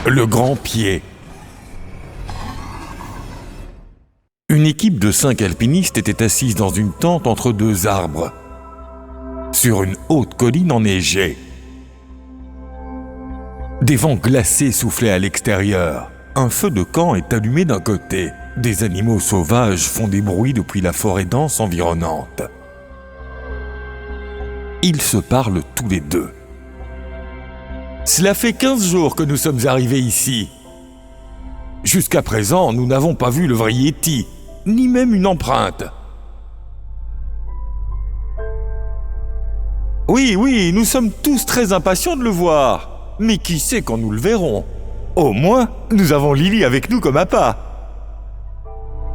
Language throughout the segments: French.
le grand pied. Une équipe de 5 alpinistes était assise dans une tente entre 2 arbres, sur une haute colline enneigée. Des vents glacés soufflaient à l'extérieur. Un feu de camp est allumé d'un côté. Des animaux sauvages font des bruits depuis la forêt dense environnante. Ils se parlent tous les deux. « Cela fait 15 jours que nous sommes arrivés ici. Jusqu'à présent, nous n'avons pas vu le vrai Yéti, ni même une empreinte. Oui, nous sommes tous très impatients de le voir. Mais qui sait quand nous le verrons? Au moins, nous avons Lily avec nous comme appât.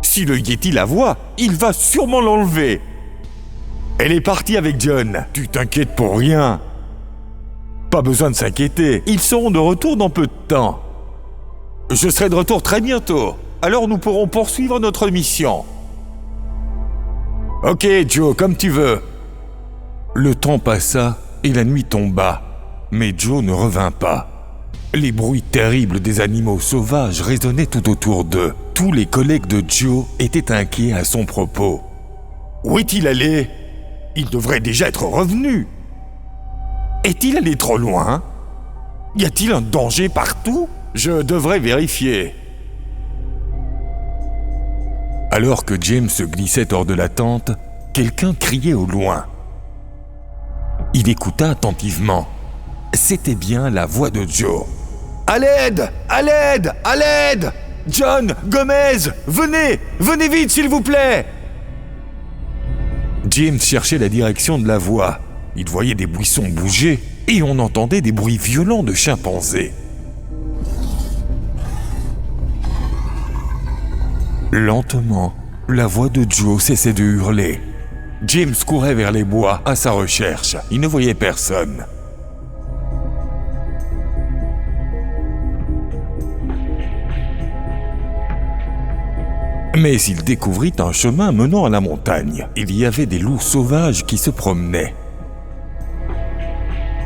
Si le Yéti la voit, il va sûrement l'enlever. Elle est partie avec John. Tu t'inquiètes pour rien. Pas besoin de s'inquiéter. Ils seront de retour dans peu de temps. Je serai de retour très bientôt. Alors nous pourrons poursuivre notre mission. Ok, Joe, comme tu veux. Le temps passa et la nuit tomba. Mais Joe ne revint pas. Les bruits terribles des animaux sauvages résonnaient tout autour d'eux. Tous les collègues de Joe étaient inquiets à son propos. Où est-il allé? Il devrait déjà être revenu. Est-il allé trop loin? Y a-t-il un danger partout? Je devrais vérifier. Alors que James se glissait hors de la tente, quelqu'un criait au loin. Il écouta attentivement. C'était bien la voix de Joe. « À l'aide! À l'aide! À l'aide! John! Gomez! Venez vite, s'il vous plaît !» James cherchait la direction de la voix. Il voyait des buissons bouger et on entendait des bruits violents de chimpanzés. Lentement, la voix de Joe cessait de hurler. James courait vers les bois à sa recherche. Il ne voyait personne. Mais il découvrit un chemin menant à la montagne. Il y avait des loups sauvages qui se promenaient.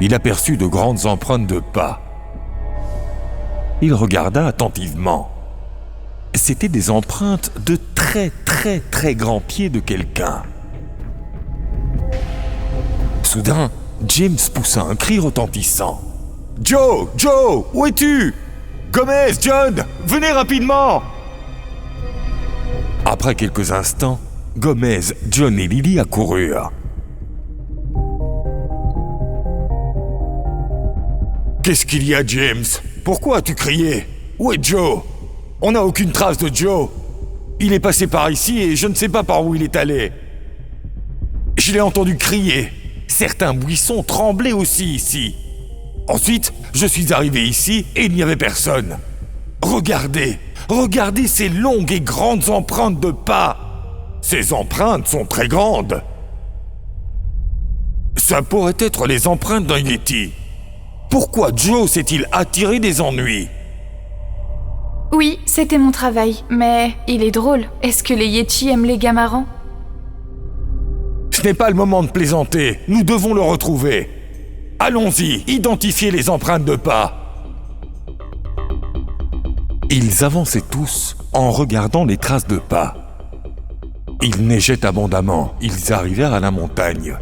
Il aperçut de grandes empreintes de pas. Il regarda attentivement. C'étaient des empreintes de très grands pieds de quelqu'un. Soudain, James poussa un cri retentissant. « Joe! Où es-tu? Gomez, John, venez rapidement !» Après quelques instants, Gomez, John et Lily accoururent. « Qu'est-ce qu'il y a, James? Pourquoi as-tu crié? Où est Joe? On n'a aucune trace de Joe. Il est passé par ici et je ne sais pas par où il est allé. Je l'ai entendu crier. Certains buissons tremblaient aussi ici. Ensuite, je suis arrivé ici et il n'y avait personne. Regardez ces longues et grandes empreintes de pas. Ces empreintes sont très grandes. Ça pourrait être les empreintes d'un Yéti. Pourquoi Joe s'est-il attiré des ennuis? Oui, c'était mon travail, mais il est drôle. Est-ce que les Yétis aiment les gars marrants? Ce n'est pas le moment de plaisanter. Nous devons le retrouver. Allons-y, identifiez les empreintes de pas. Ils avançaient tous en regardant les traces de pas. Il neigeait abondamment. Ils arrivèrent à la montagne.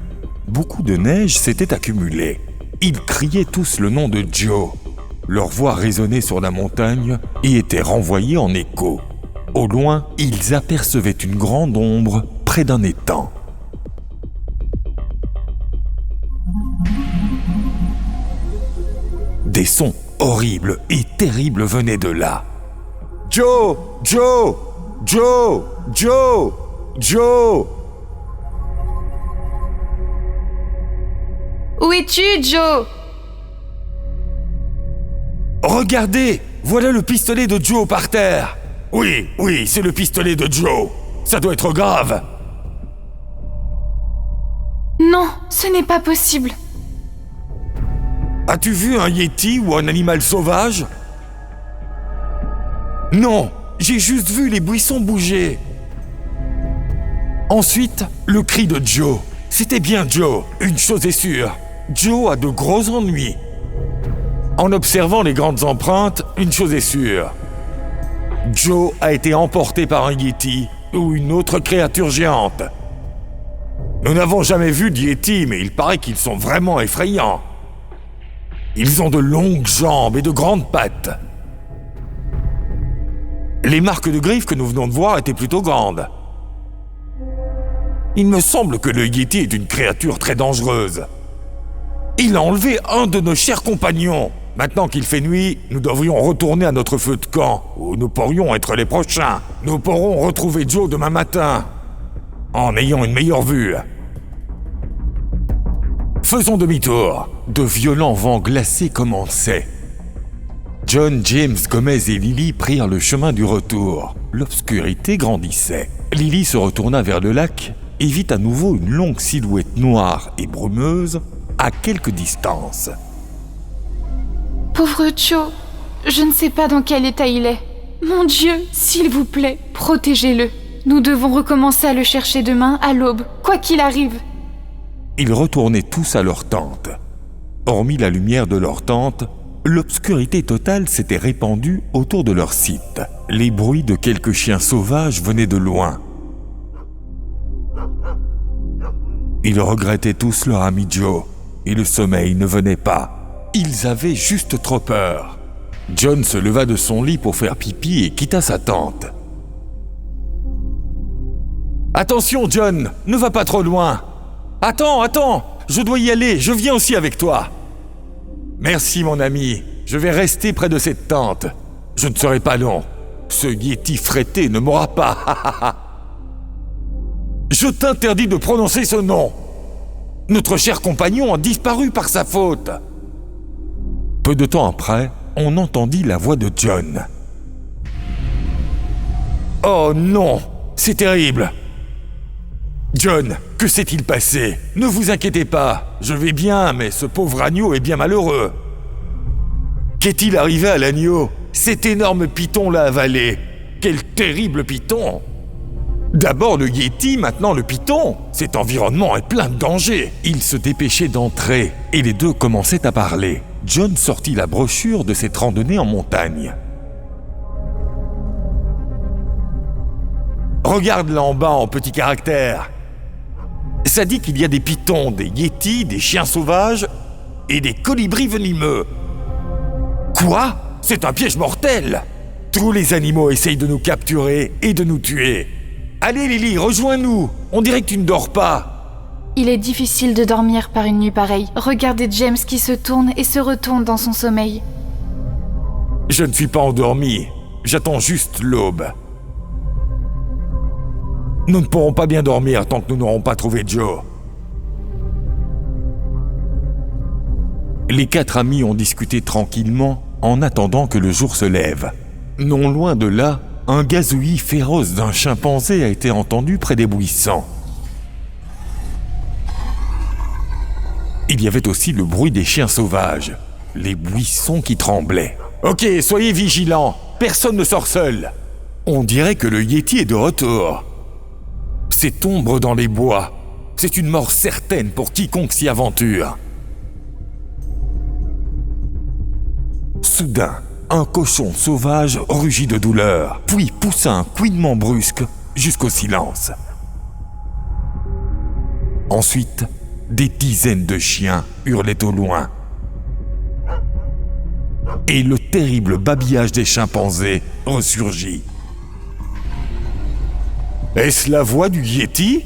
Beaucoup de neige s'était accumulée. Ils criaient tous le nom de Joe. Leur voix résonnait sur la montagne et était renvoyée en écho. Au loin, ils apercevaient une grande ombre près d'un étang. Des sons horribles et terribles venaient de là. « Joe! Où es-tu, Joe? Regardez! Voilà le pistolet de Joe par terre! Oui, c'est le pistolet de Joe! Ça doit être grave! Non, ce n'est pas possible. As-tu vu un Yéti ou un animal sauvage? Non, j'ai juste vu les buissons bouger. Ensuite, le cri de Joe. C'était bien Joe. Une chose est sûre, Joe a de gros ennuis. En observant les grandes empreintes, une chose est sûre. Joe a été emporté par un Yeti ou une autre créature géante. Nous n'avons jamais vu de Yeti, mais il paraît qu'ils sont vraiment effrayants. Ils ont de longues jambes et de grandes pattes. Les marques de griffes que nous venons de voir étaient plutôt grandes. Il me semble que le Yeti est une créature très dangereuse. Il a enlevé un de nos chers compagnons. Maintenant qu'il fait nuit, nous devrions retourner à notre feu de camp, où nous pourrions être les prochains. Nous pourrons retrouver Joe demain matin, en ayant une meilleure vue. Faisons demi-tour. De violents vents glacés commençaient. John, James, Gomez et Lily prirent le chemin du retour. L'obscurité grandissait. Lily se retourna vers le lac et vit à nouveau une longue silhouette noire et brumeuse à quelque distance. Pauvre Joe, je ne sais pas dans quel état il est. Mon Dieu, s'il vous plaît, protégez-le. Nous devons recommencer à le chercher demain à l'aube, quoi qu'il arrive. Ils retournaient tous à leur tente. Hormis la lumière de leur tente, l'obscurité totale s'était répandue autour de leur site. Les bruits de quelques chiens sauvages venaient de loin. Ils regrettaient tous leur ami Joe, et le sommeil ne venait pas. Ils avaient juste trop peur. John se leva de son lit pour faire pipi et quitta sa tente. « Attention, John, ne va pas trop loin. Attends, je dois y aller, je viens aussi avec toi. » « Merci, mon ami, je vais rester près de cette tente. Je ne serai pas long. Ce Yeti frété ne m'aura pas. Je t'interdis de prononcer ce nom. Notre cher compagnon a disparu par sa faute. » Peu de temps après, on entendit la voix de John. « Oh non, c'est terrible. John, que s'est-il passé? Ne vous inquiétez pas, je vais bien, mais ce pauvre agneau est bien malheureux. Qu'est-il arrivé à l'agneau? Cet énorme python l'a avalé. Quel terrible python! D'abord le Yeti, maintenant le python. Cet environnement est plein de dangers. » Ils se dépêchaient d'entrer et les deux commençaient à parler. John sortit la brochure de cette randonnée en montagne. « Regarde là en bas en petits caractères. Ça dit qu'il y a des pythons, des yétis, des chiens sauvages et des colibris venimeux. » Quoi? C'est un piège mortel! Tous les animaux essayent de nous capturer et de nous tuer. Allez Lily, rejoins-nous. On dirait que tu ne dors pas. Il est difficile de dormir par une nuit pareille. Regardez James qui se tourne et se retourne dans son sommeil. Je ne suis pas endormi. J'attends juste l'aube. Nous ne pourrons pas bien dormir tant que nous n'aurons pas trouvé Joe. Les quatre amis ont discuté tranquillement en attendant que le jour se lève. Non loin de là, un gazouillis féroce d'un chimpanzé a été entendu près des buissons. Il y avait aussi le bruit des chiens sauvages, les buissons qui tremblaient. « Ok, soyez vigilants, personne ne sort seul. On dirait que le Yeti est de retour. Cette ombre dans les bois, c'est une mort certaine pour quiconque s'y aventure. » Soudain, un cochon sauvage rugit de douleur, puis poussa un couinement brusque jusqu'au silence. Ensuite, des dizaines de chiens hurlaient au loin. Et le terrible babillage des chimpanzés ressurgit. Est-ce la voix du Yeti?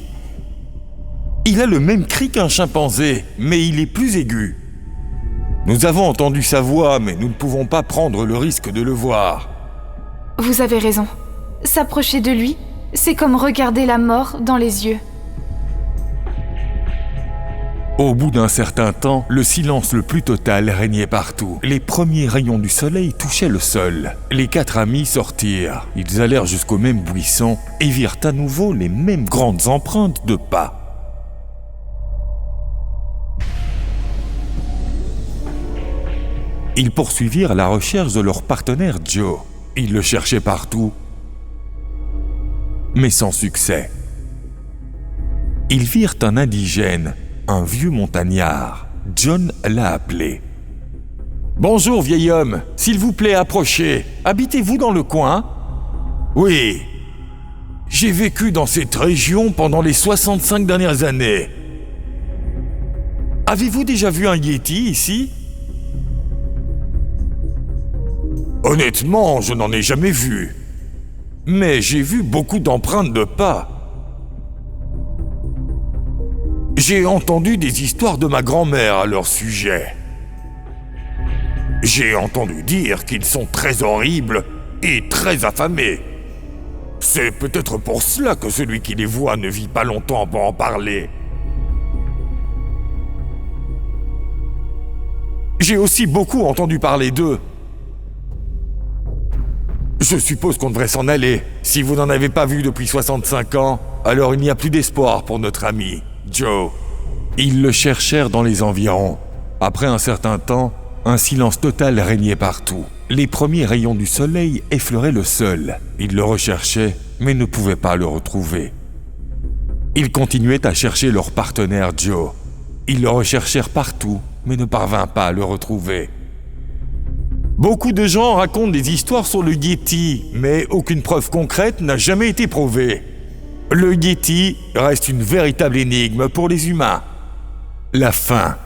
Il a le même cri qu'un chimpanzé, mais il est plus aigu. Nous avons entendu sa voix, mais nous ne pouvons pas prendre le risque de le voir. Vous avez raison. S'approcher de lui, c'est comme regarder la mort dans les yeux. Au bout d'un certain temps, le silence le plus total régnait partout. Les premiers rayons du soleil touchaient le sol. Les quatre amis sortirent. Ils allèrent jusqu'au même buisson et virent à nouveau les mêmes grandes empreintes de pas. Ils poursuivirent la recherche de leur partenaire Joe. Ils le cherchaient partout, mais sans succès. Ils virent un indigène, un vieux montagnard. John l'a appelé. Bonjour, vieil homme. S'il vous plaît, approchez. Habitez-vous dans le coin? Oui. J'ai vécu dans cette région pendant les 65 dernières années. Avez-vous déjà vu un Yéti ici? Honnêtement, je n'en ai jamais vu. Mais j'ai vu beaucoup d'empreintes de pas. J'ai entendu des histoires de ma grand-mère à leur sujet. J'ai entendu dire qu'ils sont très horribles et très affamés. C'est peut-être pour cela que celui qui les voit ne vit pas longtemps pour en parler. J'ai aussi beaucoup entendu parler d'eux. Je suppose qu'on devrait s'en aller. Si vous n'en avez pas vu depuis 65 ans, alors il n'y a plus d'espoir pour notre ami, Joe. Ils le cherchèrent dans les environs. Après un certain temps, un silence total régnait partout. Les premiers rayons du soleil effleuraient le sol. Ils le recherchaient, mais ne pouvaient pas le retrouver. Ils continuaient à chercher leur partenaire Joe. Ils le recherchèrent partout, mais ne parvinrent pas à le retrouver. Beaucoup de gens racontent des histoires sur le Yéti, mais aucune preuve concrète n'a jamais été prouvée. Le Yéti reste une véritable énigme pour les humains. La fin.